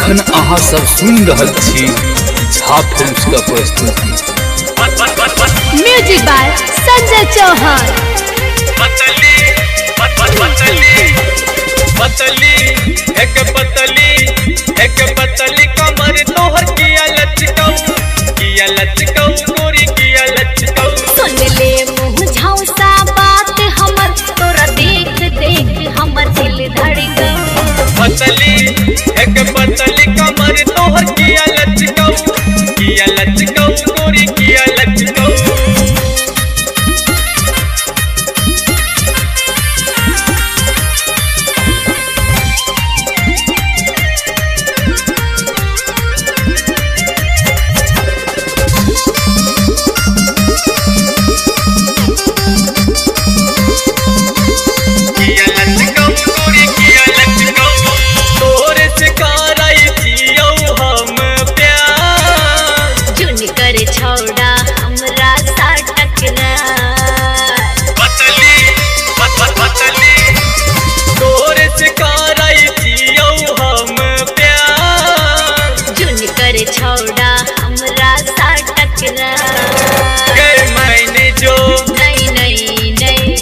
अखन अहाँ सब सुन रहल छी झा फिल्म्स का प्रस्तुति। Music by Sanjay Chauhan. पतली एक पतली कमर तोहर किया लचकौ गोरी किया लचकौ। सुन ले मुँह झौसा बात हमर, तोरा देख देख हमर दिल धड़कौ। एक पतली कमर तोहर किया लचकौ गोरी किया लचकौ। छौड़ा हमरा सा टकरार पतली तोर से कराई जियो हम प्यार। जुन कर छौड़ा हमरा सा टकरार। के मैंने जो नहीं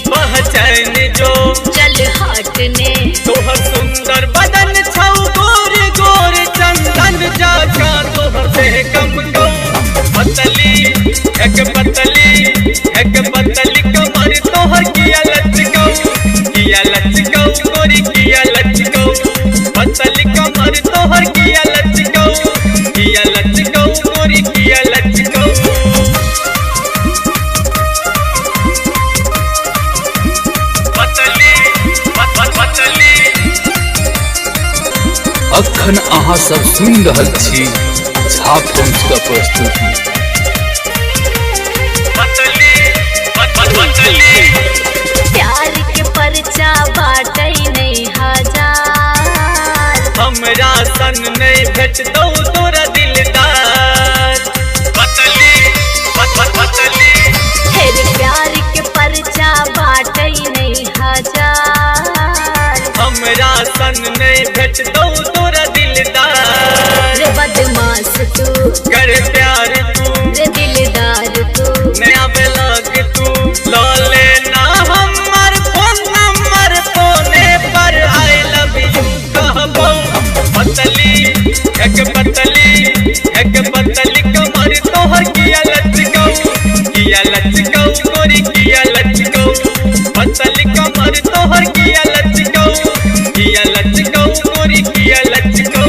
पहचान जो चल हटने तोहर सुंदर बदन छौ गोर चंदन जाका तोहर से कम को। एक पतली कमर तोहर किया लचकौ गोरी किया लचकौ। पतली कमर तोहर किया लचकौ गोरी किया लचकौ। पतली अखन अहाँ सब सुन रहल छी झा फिल्म्स का प्रस्तुति। प्यार के परचा बाटै नहीं हजार, हमरा सन नहीं भेटतौ तोरा दिलदार। पतली फिर प्यार के परचा बाटै नहीं हजार, हमरा सन नहीं भेटतौ तोरा दिलदार। रे बदमाश तू कर प्यार तू रे दिलदार तू, नया ब्लॉग तू लो लेना हमर फोन नंबर फोने पर आई लव यू कहबो। एक पतली कमर तोहर किया लचकौ गोरी किया लचकौ। पतली कमर तोहर किया लचकौ गोरी किया लचकौ।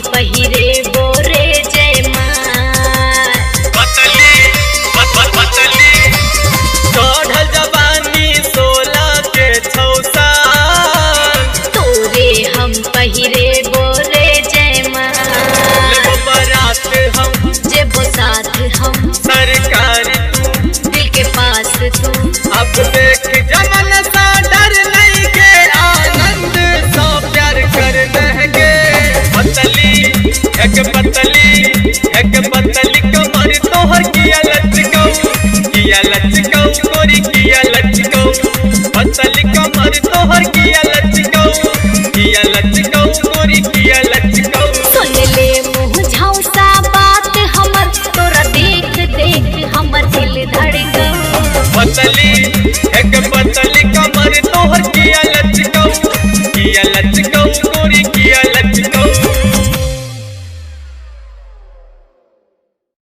पहिरे बोरे जयमाल पतली चढ़ल जवानी 16 के 6 साल, तोरे हम पहिरे बोरे जयमाल। लेबो बारात हम जेबो साथ हम सरकार तू दिल के पास तू। अब देख जमन सा डर नहीं के आनंद सा प्यार करने के। एक पतली कमर तोहर किया लचकौ गोरी किया लचकौ। पतली कमर तोहर किया लचकौ गोरी किया